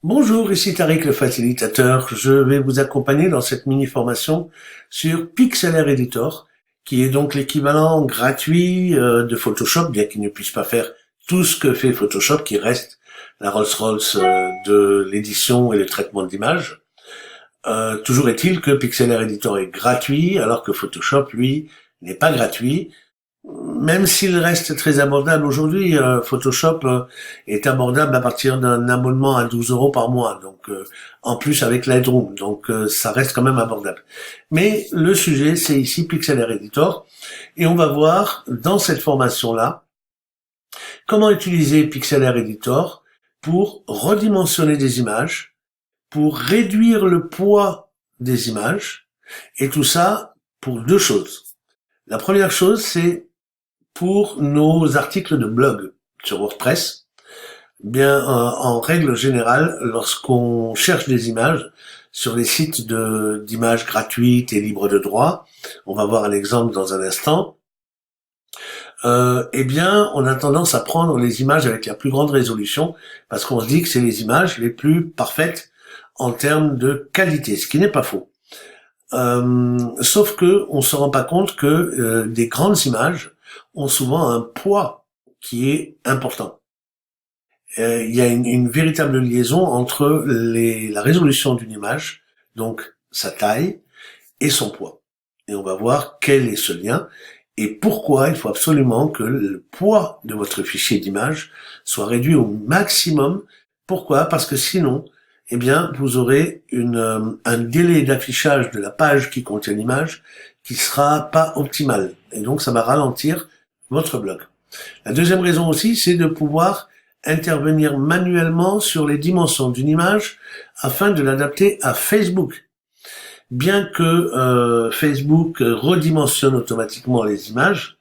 Bonjour, ici Tariq le facilitateur. Je vais vous accompagner dans cette mini-formation sur Pixlr Editor, qui est donc l'équivalent gratuit de Photoshop, bien qu'il ne puisse pas faire tout ce que fait Photoshop, qui reste la Rolls-Royce de l'édition et le traitement d'images. Toujours est-il que Pixlr Editor est gratuit, alors que Photoshop, lui, n'est pas gratuit. Même s'il reste très abordable aujourd'hui, Photoshop est abordable à partir d'un abonnement à 12 € par mois, donc en plus avec Lightroom, donc ça reste quand même abordable. Mais le sujet, c'est ici Pixlr Editor, et on va voir dans cette formation-là comment utiliser Pixlr Editor pour redimensionner des images, pour réduire le poids des images, et tout ça pour deux choses. La première chose, c'est pour nos articles de blog sur WordPress. Bien, en règle générale, lorsqu'on cherche des images sur les sites d'images gratuites et libres de droit, on va voir un exemple dans un instant, eh bien, on a tendance à prendre les images avec la plus grande résolution parce qu'on se dit que c'est les images les plus parfaites en termes de qualité, ce qui n'est pas faux. Sauf que on se rend pas compte que des grandes images ont souvent un poids qui est important. Il y a une véritable liaison entre la résolution d'une image, donc sa taille, et son poids. Et on va voir quel est ce lien et pourquoi il faut absolument que le poids de votre fichier d'image soit réduit au maximum. Pourquoi? Parce que sinon, eh bien, vous aurez un délai d'affichage de la page qui contient l'image qui sera pas optimal. Et donc, ça va ralentir votre blog. La deuxième raison aussi, c'est de pouvoir intervenir manuellement sur les dimensions d'une image afin de l'adapter à Facebook. Bien que Facebook redimensionne automatiquement les images,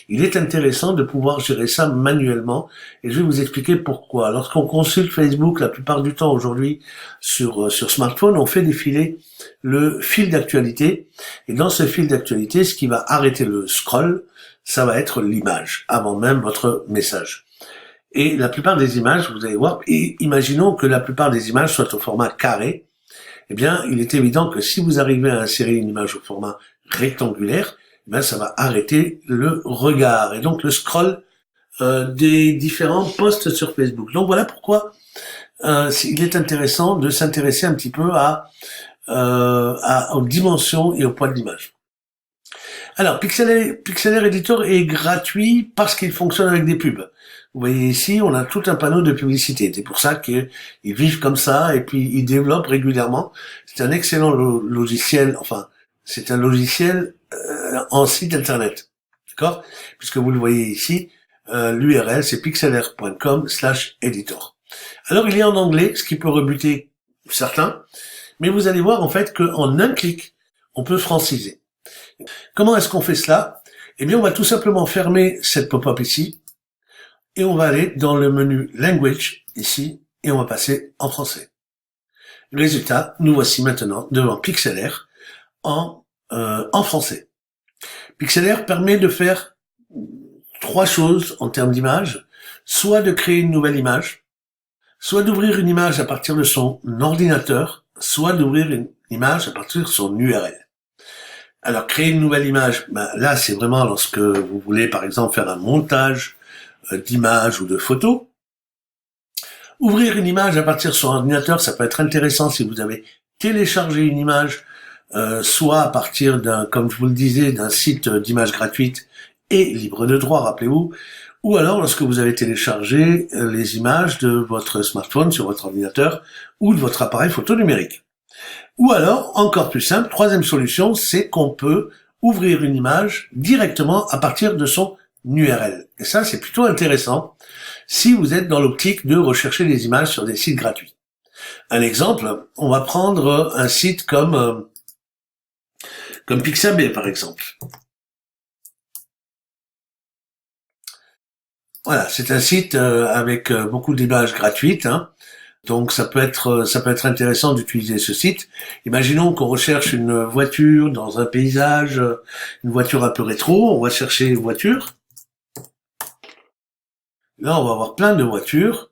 il est intéressant de pouvoir gérer ça manuellement et je vais vous expliquer pourquoi. Lorsqu'on consulte Facebook, la plupart du temps aujourd'hui sur smartphone, on fait défiler le fil d'actualité et dans ce fil d'actualité, ce qui va arrêter le scroll, ça va être l'image avant même votre message. Et la plupart des images, vous allez voir, et imaginons que la plupart des images soient au format carré, eh bien, il est évident que si vous arrivez à insérer une image au format rectangulaire, eh bien, ça va arrêter le regard et donc le scroll des différents posts sur Facebook. Donc voilà pourquoi il est intéressant de s'intéresser un petit peu aux dimensions et au poids de l'image. Alors, Pixlr Editor est gratuit parce qu'il fonctionne avec des pubs. Vous voyez ici, on a tout un panneau de publicité. C'est pour ça qu'ils vivent comme ça et puis ils développent régulièrement. C'est un excellent logiciel, enfin, c'est un logiciel en site internet. D'accord? Puisque vous le voyez ici, l'URL c'est pixlr.com/editor. Alors, il est en anglais, ce qui peut rebuter certains, mais vous allez voir en fait qu'en un clic, on peut franciser. Comment est-ce qu'on fait cela? Eh bien, on va tout simplement fermer cette pop-up ici, et on va aller dans le menu Language, ici, et on va passer en français. Résultat, nous voici maintenant devant Pixlr en français. Pixlr permet de faire trois choses en termes d'image, soit de créer une nouvelle image, soit d'ouvrir une image à partir de son ordinateur, soit d'ouvrir une image à partir de son URL. Alors, créer une nouvelle image, là, c'est vraiment lorsque vous voulez, par exemple, faire un montage d'images ou de photos. Ouvrir une image à partir de son ordinateur, ça peut être intéressant si vous avez téléchargé une image, soit à partir comme je vous le disais, d'un site d'images gratuites et libre de droit, rappelez-vous, ou alors lorsque vous avez téléchargé les images de votre smartphone sur votre ordinateur ou de votre appareil photo numérique. Ou alors, encore plus simple, troisième solution, c'est qu'on peut ouvrir une image directement à partir de son URL. Et ça, c'est plutôt intéressant si vous êtes dans l'optique de rechercher des images sur des sites gratuits. Un exemple, on va prendre un site comme Pixabay, par exemple. Voilà, c'est un site avec beaucoup d'images gratuites, hein. Donc ça peut être intéressant d'utiliser ce site. Imaginons qu'on recherche une voiture dans un paysage, une voiture un peu rétro, on va chercher une voiture. Là, on va avoir plein de voitures.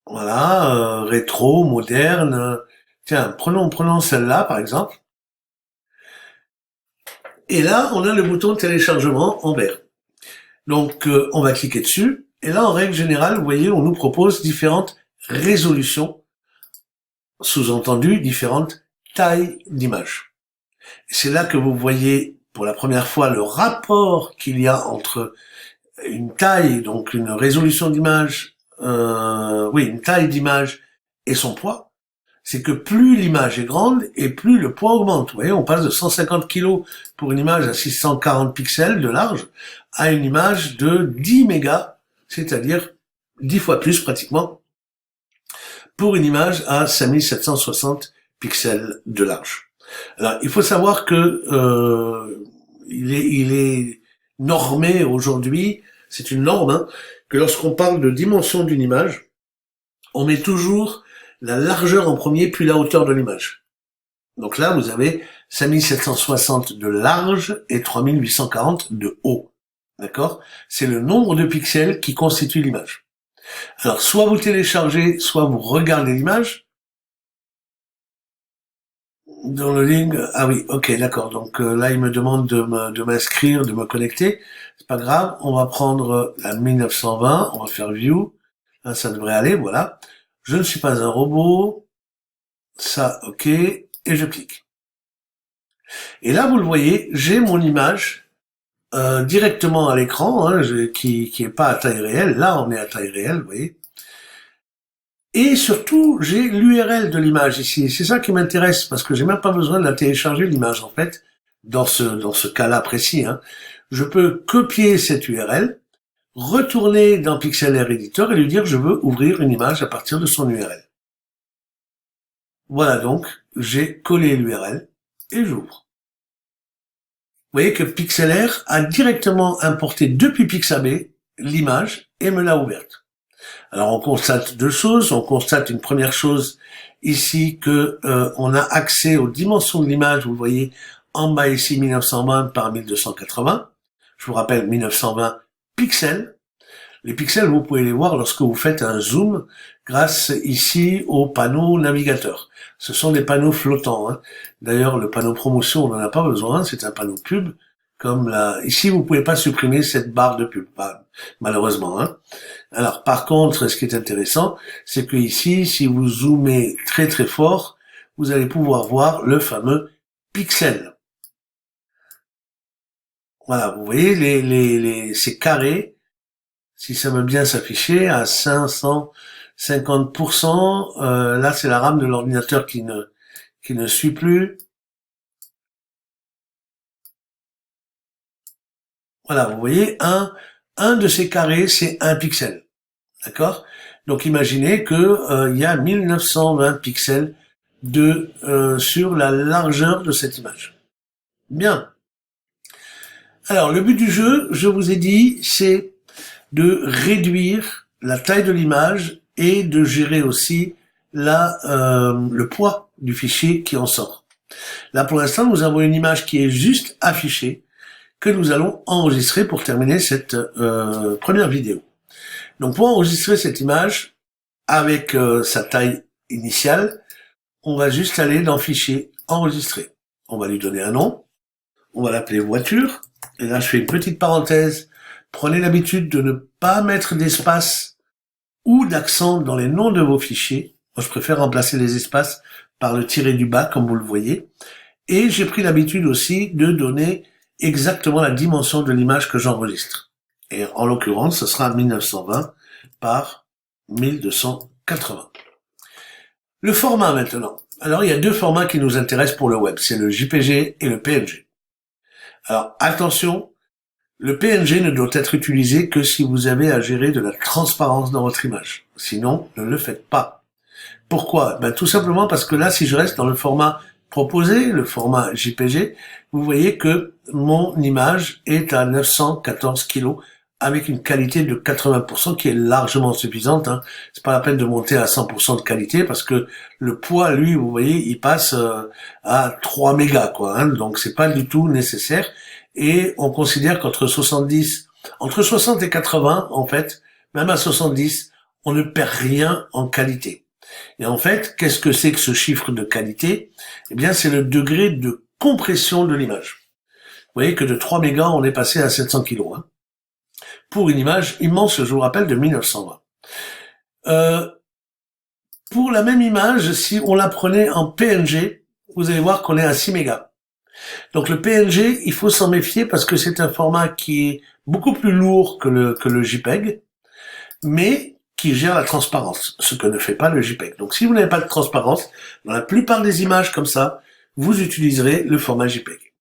Voilà, rétro, moderne. Tiens, prenons celle-là par exemple. Et là, on a le bouton téléchargement en vert. Donc, on va cliquer dessus. Et là, en règle générale, vous voyez, on nous propose différentes résolutions, sous-entendu différentes tailles d'images. C'est là que vous voyez pour la première fois le rapport qu'il y a entre une taille, donc une résolution d'image, une taille d'image et son poids. C'est que plus l'image est grande et plus le poids augmente. Vous voyez, on passe de 150 kg pour une image à 640 pixels de large à une image de 10 mégas, c'est-à-dire 10 fois plus pratiquement, pour une image à 5760 pixels de large. Alors, il faut savoir que il est normé aujourd'hui, c'est une norme, hein, que lorsqu'on parle de dimension d'une image, on met toujours la largeur en premier, puis la hauteur de l'image. Donc là, vous avez 5760 de large et 3840 de haut. D'accord? C'est le nombre de pixels qui constitue l'image. Alors, soit vous téléchargez, soit vous regardez l'image. Dans le link, ah oui, ok, d'accord. Donc là, il me demande de m'inscrire, de me connecter. C'est pas grave. On va prendre la 1920. On va faire View. Là, ça devrait aller. Voilà. Je ne suis pas un robot. Ça, ok. Et je clique. Et là, vous le voyez, j'ai mon image directement à l'écran, hein, qui est pas à taille réelle. Là, on est à taille réelle, vous voyez. Et surtout, j'ai l'URL de l'image ici. C'est ça qui m'intéresse, parce que j'ai même pas besoin de la télécharger, l'image, en fait, dans ce cas-là précis. Hein. Je peux copier cette URL, retourner dans Pixlr Editor et lui dire je veux ouvrir une image à partir de son URL. Voilà donc, j'ai collé l'URL et j'ouvre. Vous voyez que Pixlr a directement importé depuis Pixabay l'image et me l'a ouverte. Alors on constate deux choses. On constate une première chose ici que on a accès aux dimensions de l'image. Vous voyez en bas ici 1920 par 1280. Je vous rappelle 1920 pixels. Les pixels, vous pouvez les voir lorsque vous faites un zoom grâce ici au panneau navigateur. Ce sont des panneaux flottants. Hein. D'ailleurs, le panneau promotion, on n'en a pas besoin. C'est un panneau pub. Comme là, ici, vous pouvez pas supprimer cette barre de pub, malheureusement. Hein. Alors, par contre, ce qui est intéressant, c'est que ici, si vous zoomez très très fort, vous allez pouvoir voir le fameux pixel. Voilà, vous voyez ces carrés. Si ça veut bien s'afficher à 550%, là c'est la RAM de l'ordinateur qui ne suit plus. Voilà, vous voyez, un de ces carrés, c'est un pixel. D'accord? Donc imaginez que il y a 1920 pixels sur la largeur de cette image. Bien. Alors le but du jeu, je vous ai dit, c'est de réduire la taille de l'image et de gérer aussi le poids du fichier qui en sort. Là pour l'instant, nous avons une image qui est juste affichée, que nous allons enregistrer pour terminer cette première vidéo. Donc pour enregistrer cette image avec sa taille initiale, on va juste aller dans Fichier, Enregistrer. On va lui donner un nom, on va l'appeler voiture, et là je fais une petite parenthèse. Prenez l'habitude de ne pas mettre d'espace ou d'accent dans les noms de vos fichiers. Moi je préfère remplacer les espaces par le tiré du bas comme vous le voyez. Et j'ai pris l'habitude aussi de donner exactement la dimension de l'image que j'enregistre. Et en l'occurrence, ce sera 1920 par 1280. Le format maintenant. Alors, il y a deux formats qui nous intéressent pour le web. C'est le JPG et le PNG. Alors, attention, le PNG ne doit être utilisé que si vous avez à gérer de la transparence dans votre image. Sinon, ne le faites pas. Pourquoi? Tout simplement parce que là, si je reste dans le format proposé, le format JPG, vous voyez que mon image est à 914 kg avec une qualité de 80% qui est largement suffisante. Hein. C'est pas la peine de monter à 100% de qualité parce que le poids, lui, vous voyez, il passe à 3 mégas, quoi. Hein. Donc c'est pas du tout nécessaire. Et on considère qu'entre 60 et 80, en fait, même à 70, on ne perd rien en qualité. Et en fait, qu'est-ce que c'est que ce chiffre de qualité? Eh bien, c'est le degré de compression de l'image. Vous voyez que de 3 mégas, on est passé à 700 kilos. Hein, pour une image immense, je vous rappelle, de 1920. Pour la même image, si on la prenait en PNG, vous allez voir qu'on est à 6 mégas. Donc le PNG, il faut s'en méfier parce que c'est un format qui est beaucoup plus lourd que le JPEG, mais qui gère la transparence, ce que ne fait pas le JPEG. Donc si vous n'avez pas de transparence, dans la plupart des images comme ça, vous utiliserez le format JPEG.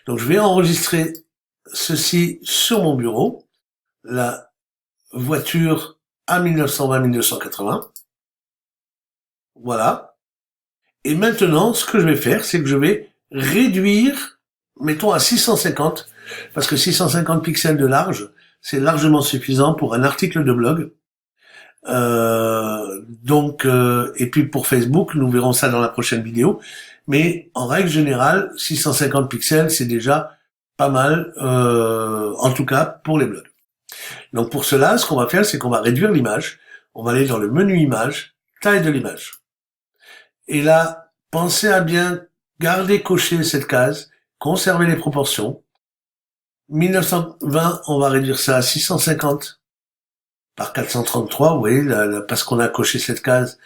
Donc je vais enregistrer ceci sur mon bureau, la voiture à 1920-1980. Voilà. Et maintenant, ce que je vais faire, c'est que je vais réduire, mettons à 650, parce que 650 pixels de large, c'est largement suffisant pour un article de blog. Et puis pour Facebook, nous verrons ça dans la prochaine vidéo. Mais en règle générale, 650 pixels, c'est déjà pas mal, en tout cas pour les blogs. Donc pour cela, ce qu'on va faire, c'est qu'on va réduire l'image. On va aller dans le menu image, taille de l'image. Et là, pensez à bien garder coché cette case, conserver les proportions. 1920, on va réduire ça à 650 par 433, vous voyez, parce qu'on a coché cette case,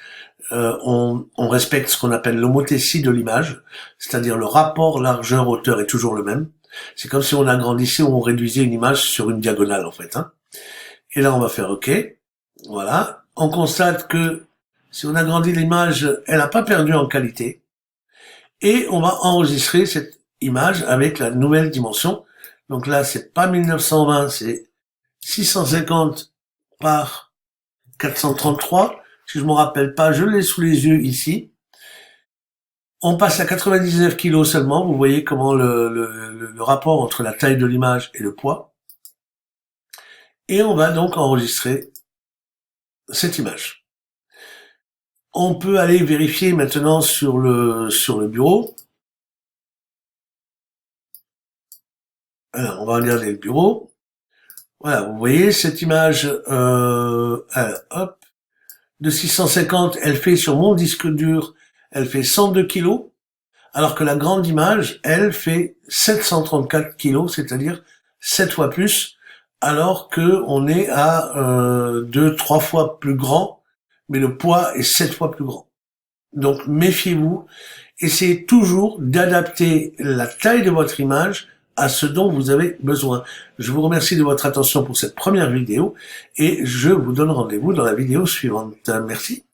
on respecte ce qu'on appelle l'homothétie de l'image, c'est-à-dire le rapport largeur-hauteur est toujours le même. C'est comme si on agrandissait ou on réduisait une image sur une diagonale, en fait. Hein. Et là, on va faire OK. Voilà. On constate que si on agrandit l'image, elle n'a pas perdu en qualité. Et on va enregistrer cette image avec la nouvelle dimension. Donc là, c'est pas 1920, c'est 650 par 433. Si je me rappelle pas, je l'ai sous les yeux ici. On passe à 99 kg seulement. Vous voyez comment le rapport entre la taille de l'image et le poids. Et on va donc enregistrer cette image. On peut aller vérifier maintenant sur le bureau. Alors, on va regarder le bureau. Voilà, vous voyez cette image, hop, de 650, elle fait sur mon disque dur, elle fait 102 kilos, alors que la grande image, elle fait 734 kilos, c'est-à-dire 7 fois plus, alors que on est à 2-3 fois plus grand, mais le poids est 7 fois plus grand. Donc méfiez-vous, essayez toujours d'adapter la taille de votre image à ce dont vous avez besoin. Je vous remercie de votre attention pour cette première vidéo et je vous donne rendez-vous dans la vidéo suivante. Merci.